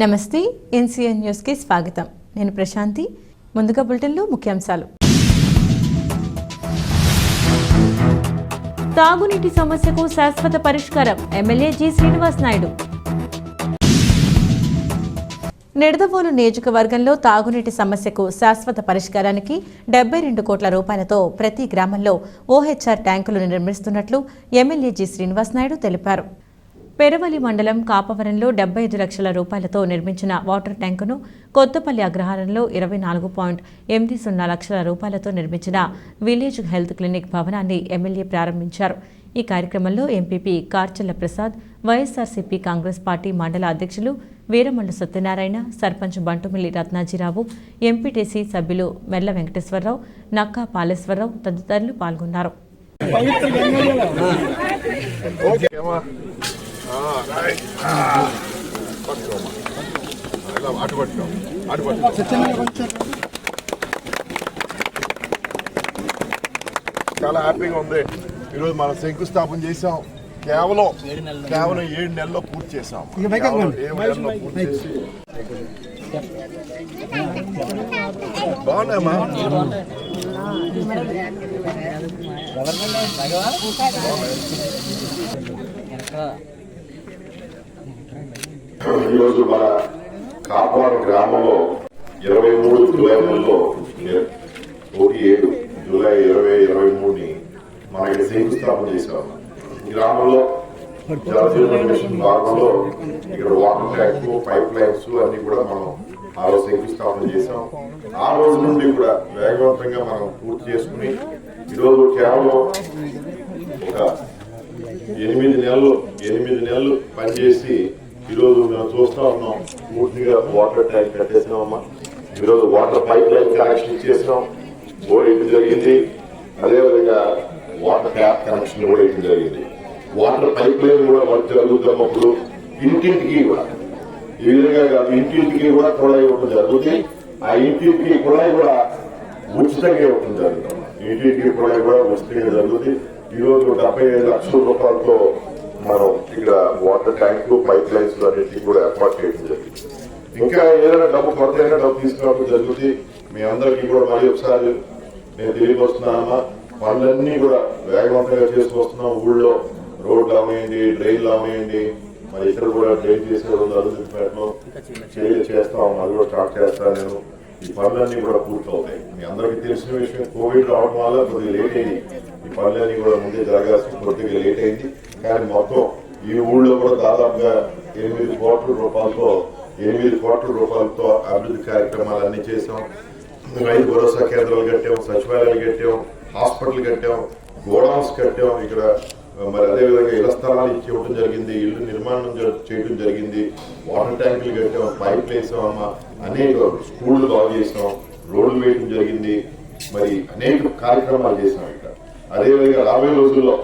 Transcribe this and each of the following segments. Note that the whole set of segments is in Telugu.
నమస్తే ఎన్సీఎన్ న్యూస్ కి స్వాగతం. నేను ప్రశాంతి. ముందుగా బులెటిన్లో ముఖ్యాంశాలు. తాగునీటి సమస్యకు శాశ్వత పరిష్కారం ఎమ్మెల్యే జి శ్రీనివాస్ నాయుడు. నిడదవోలు నియోజకవర్గంలో తాగునీటి సమస్యకు శాశ్వత పరిష్కారానికి 72 కోట్ల రూపాయలతో ప్రతి గ్రామంలో ఓహెచ్ఆర్ ట్యాంకులు నిర్మిస్తున్నట్లు ఎమ్మెల్యే జి శ్రీనివాస్ నాయుడు తెలిపారు. పెరవలి మండలం కాపవరంలో 75 లక్షల రూపాయలతో నిర్మించిన వాటర్ ట్యాంకును, కొత్తపల్లి అగ్రహారంలో 24.80 లక్షల రూపాయలతో నిర్మించిన విలేజ్ హెల్త్ క్లినిక్ భవనాన్ని ఎమ్మెల్యే ప్రారంభించారు. ఈ కార్యక్రమంలో ఎంపీపీ కార్చెల్ల ప్రసాద్, వైఎస్ఆర్సీపీ కాంగ్రెస్ పార్టీ మండల అధ్యక్షులు వీరమల్లు సత్యనారాయణ, సర్పంచ్ బంటుమిల్లి రత్నాజీరావు, ఎంపీటీసీ సభ్యులు మెల్ల వెంకటేశ్వరరావు, నక్కా పాలేశ్వరరావు తదితరులు పాల్గొన్నారు. చాలా హ్యాపీగా ఉంది. ఈరోజు మనం శంకుస్థాపన చేసాం. కేవలం 7 నెలల్లో పూర్తి చేసాం. 7 నెలల్లో పూర్తి చేసి బాగున్నాయమ్మా. ఈరోజు మన కాపవరం గ్రామంలో 23 జూలై నెలలో 7 జూలై 2023 మన ఇక్కడ శంకుస్థాపన చేశాం. గ్రామంలో జలజీవన మిషన్ భాగంలో ఇక్కడ వాటర్ ట్యాంక్, పైప్ లైన్స్ అన్ని కూడా మనం ఆ రోజు శంకుస్థాపన చేశాం. ఆ రోజు నుండి కూడా వేగవంతంగా మనం పూర్తి చేసుకుని ఈరోజు కేవలం ఒక 8 నెలలు పనిచేసి ఈరోజు మేము చూస్తా ఉన్నాం. పూర్తిగా వాటర్ ట్యాంక్ కట్టేసినామమ్మా. ఈరోజు వాటర్ పైప్ లైన్ కనెక్షన్ ఇచ్చేసినాం, బోర్ ఇవ్వడం జరిగింది. అదేవిధంగా వాటర్ ట్యాప్ కనెక్షన్ కూడా ఇవ్వడం జరిగింది. వాటర్ పైప్ లైన్ కూడా వర్క్ జరుగుతున్నప్పుడు ఇంటింటికి కూడా ఈ విధంగా ఇంటింటికి కూడా కుళాయి ఇవ్వడం జరుగుతుంది. ఆ ఇంటింటికి కుళాయి కూడా ఉచితంగా ఇవ్వడం జరుగుతుంది. ఇంటింటికి కుళాయి కూడా ఉచితంగా జరుగుతుంది. ఈరోజు 75 లక్షల రూపాయలతో మనం ఇక్కడ వాటర్ ట్యాంక్, పైప్ లైన్స్ అన్నింటినీ కూడా ఏర్పాటు చేయడం జరిగింది. ఇంకా ఏదైనా కొత్త డబ్బు తీసుకున్నప్పుడు జరుగుతుంది. మీ అందరికీ కూడా మళ్ళీ ఒకసారి నేను తెలియవస్తున్నానమ్మా. పనులన్నీ కూడా వేగవంతంగా చేసుకొస్తున్నాం. ఊళ్ళో రోడ్లు అమ్మేయండి, డ్రైన్లు అమ్మేయండి, మరి ఇక్కడ కూడా డ్రైన్ చేసేవాళ్ళు అరుదుపేటలో చేస్తాం. అది కూడా స్టార్ట్ చేస్తాను నేను. ఈ పనులన్నీ కూడా పూర్తవుతాయి. మీ అందరికీ తెలిసిన విషయం, కోవిడ్ రావడం వల్ల కొద్దిగా లేట్ అయింది. ఈ పనులన్నీ కూడా ముందే జరగాల్సిన కొద్దిగా లేట్ అయింది. కానీ మొత్తం ఈ ఊళ్ళో కూడా దాదాపుగా 8 కోట్ల రూపాయలతో అభివృద్ధి కార్యక్రమాలన్నీ చేసాం. 5 భరోసా కేంద్రాలు కట్టాం, సచివాలయాలు కట్టాం, హాస్పిటల్ కట్టాం, గోడౌన్స్ కట్టాం. ఇక్కడ మరి అదేవిధంగా ఇళ్ల స్థలాలు ఇచ్చి ఇవ్వడం జరిగింది, ఇళ్లు నిర్మాణం చేయడం జరిగింది, వాటర్ ట్యాంకులు కట్టాం, పైప్ వేసాం, అనేక స్కూళ్లు బాగు చేసాం, రోడ్లు వేయడం జరిగింది. మరి అనేక కార్యక్రమాలు చేసాం ఇక్కడ. అదేవిధంగా రాబోయే రోజుల్లో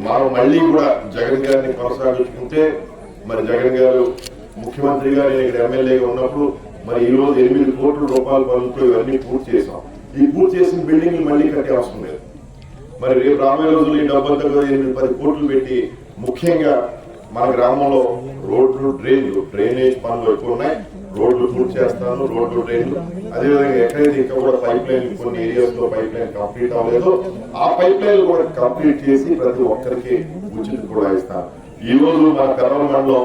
మనం మళ్ళీ కూడా జగన్ గారిని కొనసాగించుకుంటే, మరి జగన్ గారు ముఖ్యమంత్రిగా నేను ఇక్కడ ఎమ్మెల్యేగా ఉన్నప్పుడు మరి ఈ రోజు 8 కోట్ల రూపాయల పనులతో ఇవన్నీ పూర్తి చేసాం. ఈ పూర్తి చేసిన బిల్డింగ్లు మళ్ళీ కట్టే అవసరం లేదు. మరి రేపు రాబోయే రోజులు ఈ డబ్బంతా 8-10 కోట్లు పెట్టి ముఖ్యంగా మన గ్రామంలో రోడ్లు, డ్రైనేజ్ పనులు ఎక్కువ ఉన్నాయి. రోడ్లు పూర్తి చేస్తాను, రోడ్లు, డ్రైన్లు. అదేవిధంగా ఎక్కడైతే ఇంకా కూడా పైప్ లైన్, కొన్ని ఏరియాస్ లో పైప్ లైన్ కంప్లీట్ అవ్వలేదో ఆ పైప్ లైన్ కూడా కంప్లీట్ చేసి ప్రతి ఒక్కరికి ఉచిత కూడా ఇస్తాను. ఈ రోజు మన కర్నూలు మండలం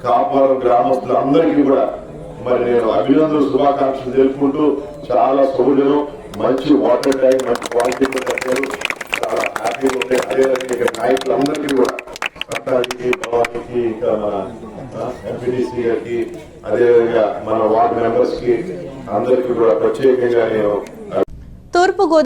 కాపవరం గ్రామస్తులందరికీ కూడా మరి నేను అభినందనలు, శుభాకాంక్షలు తెలుపుకుంటూ, చాలా సౌకర్యం, మంచి వాటర్ ట్యాంక్, మంచి క్వాలిటీతో కట్టారు. చాలా హ్యాపీగా ఉంటాయి. అదేవిధంగా ఇక్కడ నాయకులందరికీ కూడా, సర్కార్కి, భవానికి, ఇంకా మన ఎంపీటీసీ గారికి, అదేవిధంగా మన వార్డు మెంబర్స్ కి అందరికీ కూడా ప్రత్యేకంగా నేను